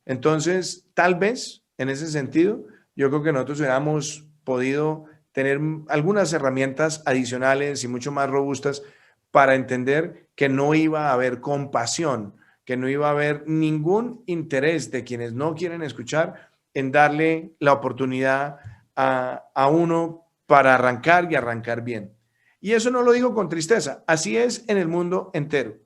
Entonces, tal vez, en ese sentido, yo creo que nosotros hubiéramos podido tener algunas herramientas adicionales y mucho más robustas para entender que no iba a haber compasión, que no iba a haber ningún interés de quienes no quieren escuchar en darle la oportunidad a uno para arrancar y arrancar bien. Y eso no lo digo con tristeza, así es en el mundo entero.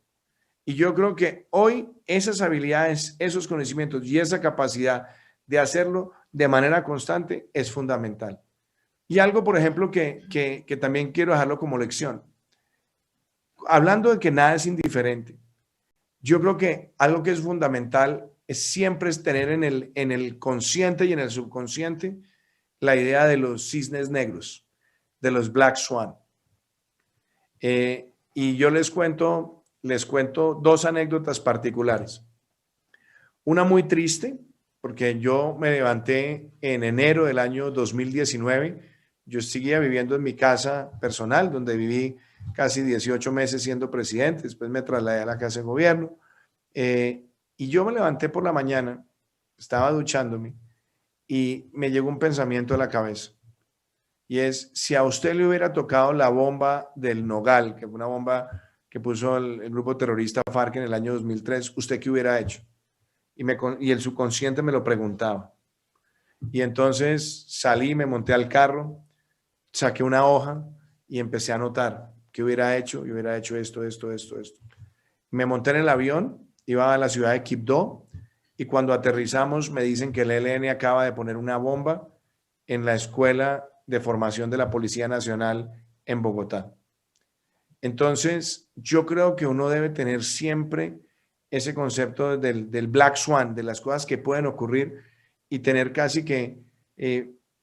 Y yo creo que hoy esas habilidades, esos conocimientos y esa capacidad de hacerlo de manera constante es fundamental. Y algo, por ejemplo, que también quiero dejarlo como lección. Hablando de que nada es indiferente, yo creo que algo que es fundamental es siempre tener en el consciente y en el subconsciente la idea de los cisnes negros, de los Black Swan. Y yo les cuento 2 anécdotas particulares. Una muy triste, porque yo me levanté en enero del año 2019. Yo seguía viviendo en mi casa personal, donde viví casi 18 meses siendo presidente. Después me trasladé a la casa de gobierno. Y yo me levanté por la mañana, estaba duchándome y me llegó un pensamiento a la cabeza. Y es, si a usted le hubiera tocado la bomba del Nogal, que fue una bomba que puso el grupo terrorista FARC en el año 2003, ¿usted qué hubiera hecho? Y el subconsciente me lo preguntaba. Y entonces salí, me monté al carro, saqué una hoja y empecé a anotar qué hubiera hecho. Y hubiera hecho esto. Me monté en el avión, iba a la ciudad de Quibdó y cuando aterrizamos me dicen que el ELN acaba de poner una bomba en la escuela de formación de la Policía Nacional en Bogotá. Entonces, yo creo que uno debe tener siempre ese concepto del Black Swan, de las cosas que pueden ocurrir y tener casi que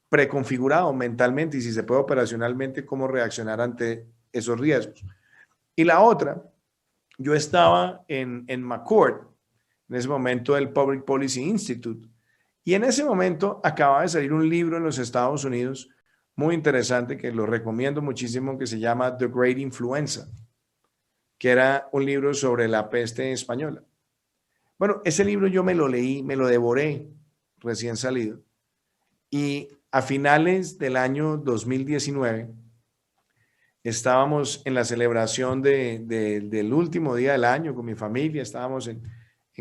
preconfigurado mentalmente y si se puede operacionalmente cómo reaccionar ante esos riesgos. Y la otra, yo estaba en McCourt, en ese momento el Public Policy Institute, y en ese momento acababa de salir un libro en los Estados Unidos muy interesante que lo recomiendo muchísimo, que se llama The Great Influenza, que era un libro sobre la peste española. Bueno, ese libro yo me lo leí, me lo devoré recién salido. Y a finales del año 2019 estábamos en la celebración del último día del año con mi familia, estábamos en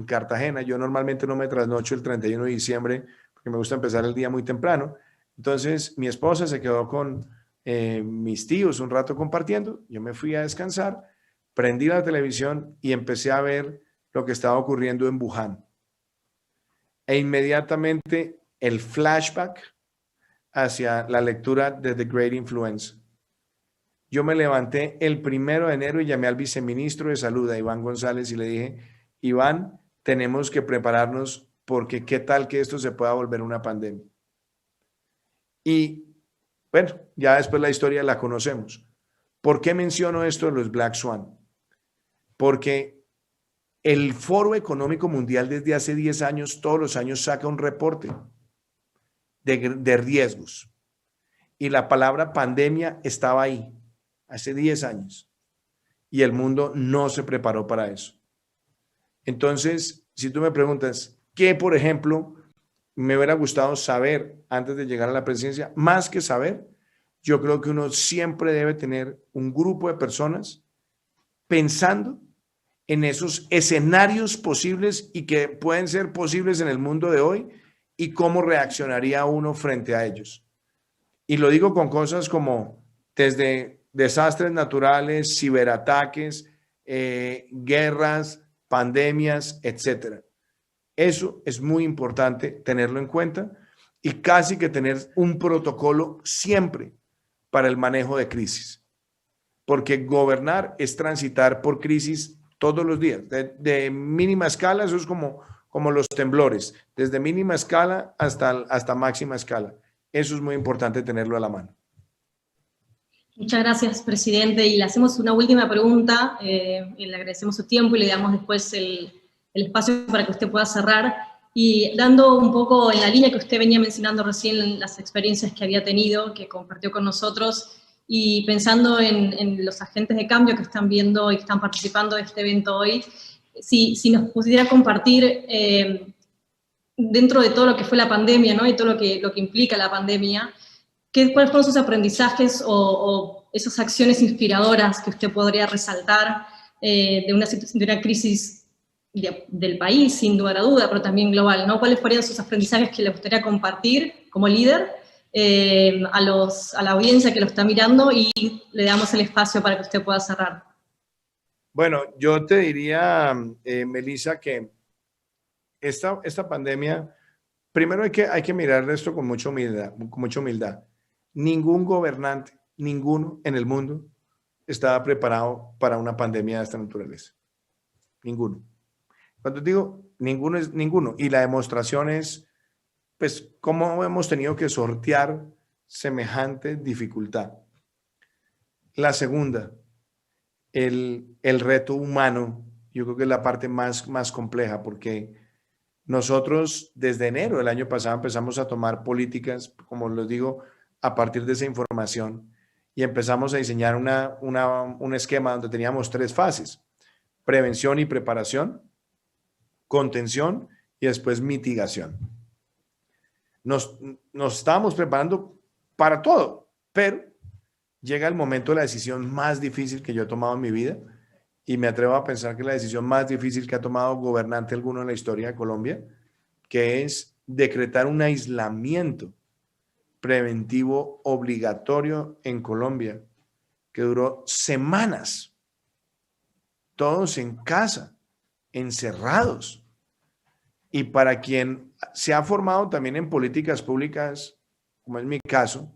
Cartagena. Yo normalmente no me trasnocho el 31 de diciembre porque me gusta empezar el día muy temprano. Entonces mi esposa se quedó con mis tíos un rato compartiendo, yo me fui a descansar, prendí la televisión y empecé a ver lo que estaba ocurriendo en Wuhan. E inmediatamente el flashback hacia la lectura de The Great Influenza. Yo me levanté el 1 de enero y llamé al viceministro de Salud, a Iván González, y le dije, Iván, tenemos que prepararnos porque qué tal que esto se pueda volver una pandemia. Y bueno, ya después la historia la conocemos. ¿Por qué menciono esto de los Black Swan? Porque el Foro Económico Mundial desde hace 10 años, todos los años saca un reporte de riesgos. Y la palabra pandemia estaba ahí hace 10 años. Y el mundo no se preparó para eso. Entonces, si tú me preguntas, ¿qué, por ejemplo, me hubiera gustado saber antes de llegar a la presidencia? Más que saber, yo creo que uno siempre debe tener un grupo de personas pensando en esos escenarios posibles y que pueden ser posibles en el mundo de hoy y cómo reaccionaría uno frente a ellos. Y lo digo con cosas como desde desastres naturales, ciberataques, guerras, pandemias, etcétera. Eso es muy importante tenerlo en cuenta y casi que tener un protocolo siempre para el manejo de crisis. Porque gobernar es transitar por crisis todos los días. De mínima escala, eso es como los temblores, desde mínima escala hasta máxima escala. Eso es muy importante tenerlo a la mano. Muchas gracias, presidente. Y le hacemos una última pregunta. Le agradecemos su tiempo y le damos después el espacio para que usted pueda cerrar. Y dando un poco en la línea que usted venía mencionando recién, las experiencias que había tenido, que compartió con nosotros, y pensando en los agentes de cambio que están viendo y que están participando de este evento hoy, si nos pudiera compartir, dentro de todo lo que fue la pandemia, ¿no? Y todo lo que implica la pandemia, ¿cuáles fueron sus aprendizajes o esas acciones inspiradoras que usted podría resaltar de una crisis del país, sin lugar a duda, pero también global, ¿no? ¿Cuáles fueron sus aprendizajes que le gustaría compartir como líder a la audiencia que lo está mirando? Y le damos el espacio para que usted pueda cerrar. Bueno, yo te diría, Melissa, que esta pandemia, primero hay que mirar esto con mucha humildad. Ningún gobernante, ninguno en el mundo estaba preparado para una pandemia de esta naturaleza. Ninguno. Cuando digo ninguno, es ninguno. Y la demostración es, pues, cómo hemos tenido que sortear semejante dificultad. La segunda, el reto humano, yo creo que es la parte más compleja, porque nosotros desde enero del año pasado empezamos a tomar políticas, como les digo, a partir de esa información, y empezamos a diseñar un esquema donde teníamos 3 fases: prevención y preparación, contención y después mitigación. Nos estábamos preparando para todo, pero llega el momento de la decisión más difícil que yo he tomado en mi vida, y me atrevo a pensar que es la decisión más difícil que ha tomado gobernante alguno en la historia de Colombia, que es decretar un aislamiento preventivo obligatorio en Colombia, que duró semanas, todos en casa, encerrados. Y para quien se ha formado también en políticas públicas, como es mi caso,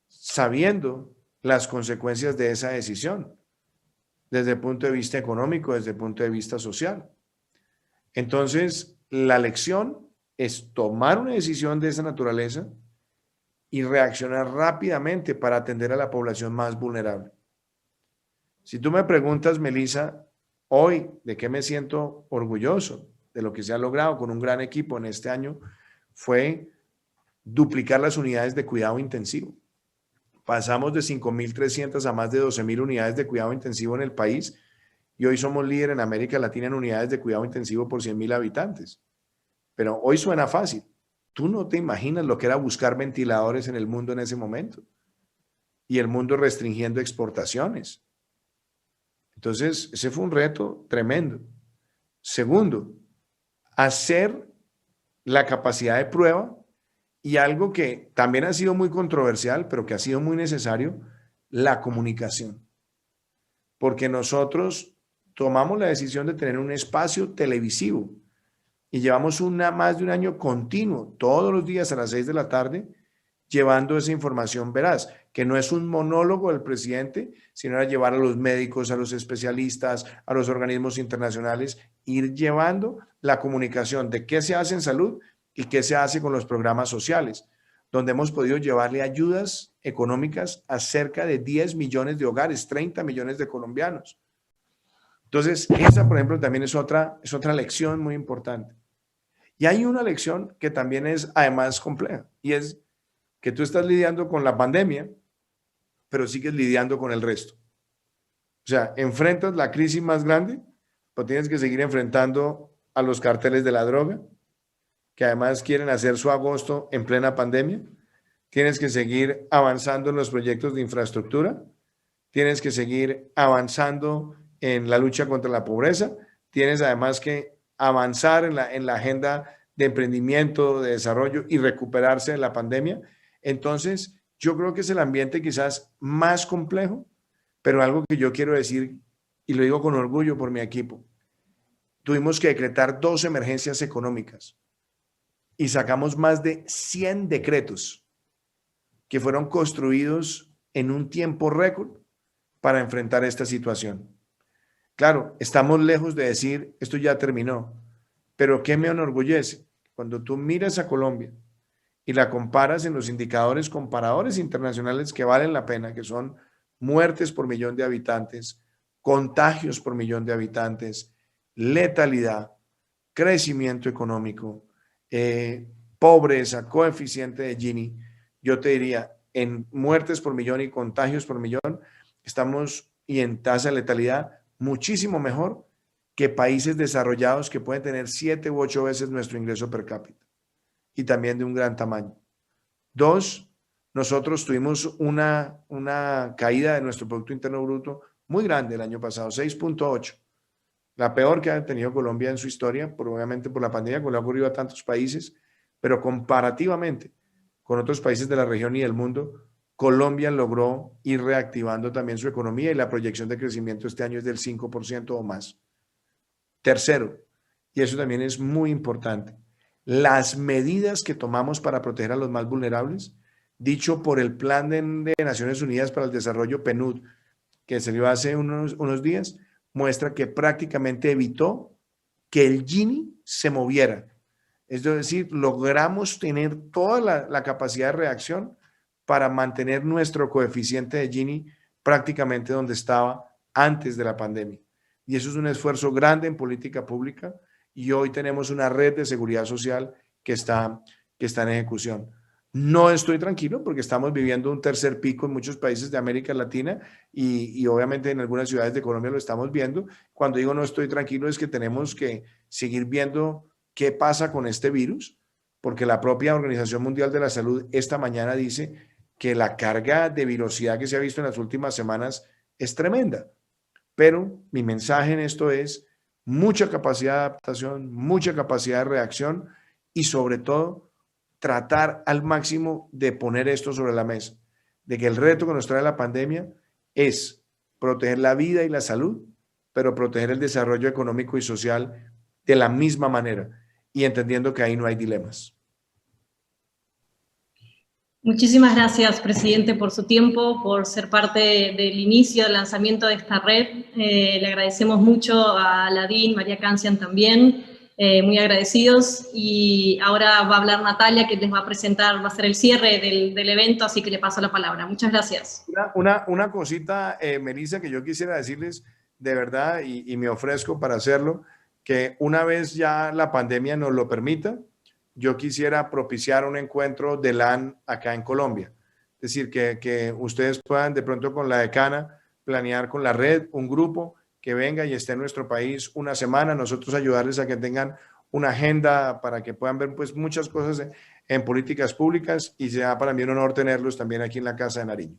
sabiendo las consecuencias de esa decisión, desde el punto de vista económico, desde el punto de vista social. Entonces, la lección es tomar una decisión de esa naturaleza y reaccionar rápidamente para atender a la población más vulnerable. Si tú me preguntas, Melissa, hoy, ¿de qué me siento orgulloso? De lo que se ha logrado con un gran equipo en este año, fue duplicar las unidades de cuidado intensivo. Pasamos de 5.300 a más de 12.000 unidades de cuidado intensivo en el país, y hoy somos líder en América Latina en unidades de cuidado intensivo por 100.000 habitantes. Pero hoy suena fácil. Tú no te imaginas lo que era buscar ventiladores en el mundo en ese momento, y el mundo restringiendo exportaciones. Entonces, ese fue un reto tremendo. Segundo, hacer la capacidad de prueba, y algo que también ha sido muy controversial, pero que ha sido muy necesario, la comunicación. porque nosotros tomamos la decisión de tener un espacio televisivo y llevamos más de un año continuo, todos los días a las 6 de la tarde, llevando esa información veraz, que no es un monólogo del presidente, sino era llevar a los médicos, a los especialistas, a los organismos internacionales, ir llevando la comunicación de qué se hace en salud y qué se hace con los programas sociales, donde hemos podido llevarle ayudas económicas a cerca de 10 millones de hogares, 30 millones de colombianos. Entonces, esa, por ejemplo, también es otra lección muy importante. Y hay una lección que también es, además, compleja, y es que tú estás lidiando con la pandemia, pero sigues lidiando con el resto. O sea, enfrentas la crisis más grande, pero tienes que seguir enfrentando a los carteles de la droga, que además quieren hacer su agosto en plena pandemia. Tienes que seguir avanzando en los proyectos de infraestructura. Tienes que seguir avanzando en la lucha contra la pobreza. Tienes además que avanzar en la agenda de emprendimiento, de desarrollo y recuperarse de la pandemia. Entonces, yo creo que es el ambiente quizás más complejo, pero algo que yo quiero decir, y lo digo con orgullo por mi equipo, tuvimos que decretar 2 emergencias económicas y sacamos más de 100 decretos que fueron construidos en un tiempo récord para enfrentar esta situación. Claro, estamos lejos de decir, esto ya terminó, pero ¿qué me enorgullece? Cuando tú miras a Colombia y la comparas en los indicadores comparadores internacionales que valen la pena, que son muertes por millón de habitantes, contagios por millón de habitantes, letalidad, crecimiento económico, pobreza, coeficiente de Gini, yo te diría, en muertes por millón y contagios por millón, estamos, y en tasa de letalidad, muchísimo mejor que países desarrollados que pueden tener 7 u 8 veces nuestro ingreso per cápita y también de un gran tamaño. 2, nosotros tuvimos una caída de nuestro Producto Interno Bruto muy grande el año pasado, 6.8, la peor que ha tenido Colombia en su historia, obviamente por la pandemia, que le ha ocurrido a tantos países, pero comparativamente con otros países de la región y del mundo, Colombia logró ir reactivando también su economía y la proyección de crecimiento este año es del 5% o más. Tercero, y eso también es muy importante, las medidas que tomamos para proteger a los más vulnerables, dicho por el Plan de Naciones Unidas para el Desarrollo PNUD, que se dio hace unos días, muestra que prácticamente evitó que el Gini se moviera. Es decir, logramos tener toda la capacidad de reacción para mantener nuestro coeficiente de Gini prácticamente donde estaba antes de la pandemia. Y eso es un esfuerzo grande en política pública y hoy tenemos una red de seguridad social que está en ejecución. No estoy tranquilo porque estamos viviendo un tercer pico en muchos países de América Latina y obviamente en algunas ciudades de Colombia lo estamos viendo. Cuando digo no estoy tranquilo es que tenemos que seguir viendo qué pasa con este virus, porque la propia Organización Mundial de la Salud esta mañana dice que la carga de virosidad que se ha visto en las últimas semanas es tremenda. Pero mi mensaje en esto es mucha capacidad de adaptación, mucha capacidad de reacción y sobre todo tratar al máximo de poner esto sobre la mesa, de que el reto que nos trae la pandemia es proteger la vida y la salud, pero proteger el desarrollo económico y social de la misma manera y entendiendo que ahí no hay dilemas. Muchísimas gracias, presidente, por su tiempo, por ser parte del inicio del lanzamiento de esta red. Le agradecemos mucho a la DIN, María Cancian también, muy agradecidos. Y ahora va a hablar Natalia, que les va a presentar, va a ser el cierre del evento, así que le paso la palabra. Muchas gracias. Una cosita, Melissa, que yo quisiera decirles de verdad, y me ofrezco para hacerlo, que una vez ya la pandemia nos lo permita, yo quisiera propiciar un encuentro de LAN acá en Colombia. Es decir, que ustedes puedan de pronto con la decana planear con la red un grupo que venga y esté en nuestro país una semana, nosotros ayudarles a que tengan una agenda para que puedan ver pues muchas cosas en políticas públicas y sea para mí un honor tenerlos también aquí en la Casa de Nariño.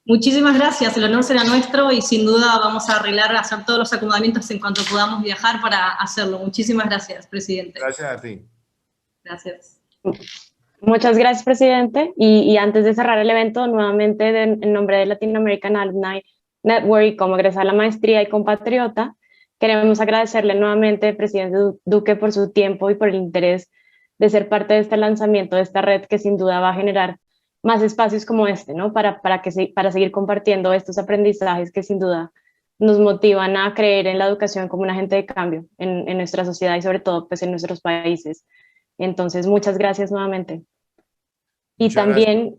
Muchísimas gracias, el honor será nuestro y sin duda vamos a arreglar, a hacer todos los acomodamientos en cuanto podamos viajar para hacerlo. Muchísimas gracias, presidente. Gracias a ti. Gracias. Muchas gracias, presidente. Y antes de cerrar el evento, nuevamente en nombre de Latino American Alumni, Network y cómo egresar a la maestría y compatriota. Queremos agradecerle nuevamente, presidente Duque, por su tiempo y por el interés de ser parte de este lanzamiento de esta red que sin duda va a generar más espacios como este, ¿no? Para seguir compartiendo estos aprendizajes que sin duda nos motivan a creer en la educación como un agente de cambio en nuestra sociedad y sobre todo pues en nuestros países. Entonces, muchas gracias nuevamente. Muchas gracias.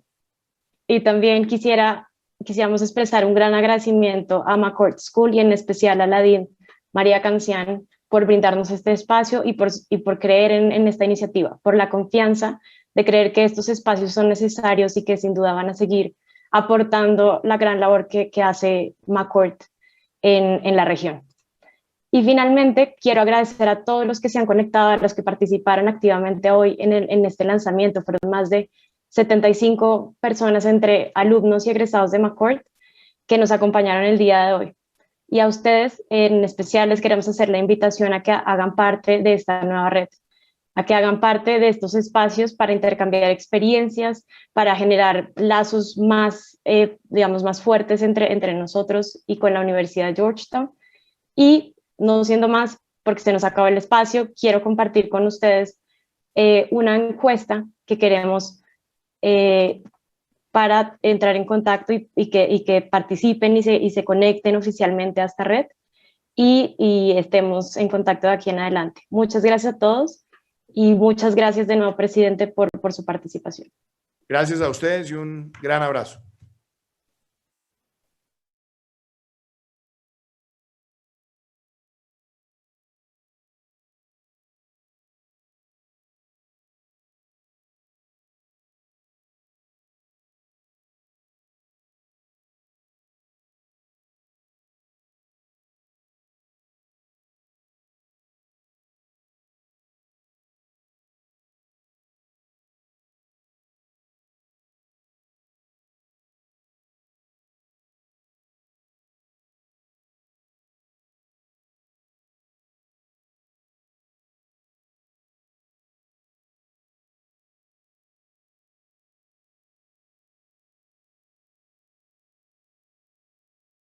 Y también quisiéramos expresar un gran agradecimiento a McCourt School y en especial a la Dean María Cancian por brindarnos este espacio y por creer en esta iniciativa, por la confianza de creer que estos espacios son necesarios y que sin duda van a seguir aportando la gran labor que hace McCourt en la región. Y finalmente, quiero agradecer a todos los que se han conectado, a los que participaron activamente hoy en este lanzamiento. Fueron más de 75 personas entre alumnos y egresados de McCourt que nos acompañaron el día de hoy. Y a ustedes en especial les queremos hacer la invitación a que hagan parte de esta nueva red, a que hagan parte de estos espacios para intercambiar experiencias, para generar lazos más, digamos, más fuertes entre nosotros y con la Universidad de Georgetown. Y no siendo más, porque se nos acaba el espacio, quiero compartir con ustedes una encuesta que queremos para entrar en contacto y que participen y se conecten oficialmente a esta red y estemos en contacto de aquí en adelante. Muchas gracias a todos y muchas gracias de nuevo, presidente, por su participación. Gracias a ustedes y un gran abrazo.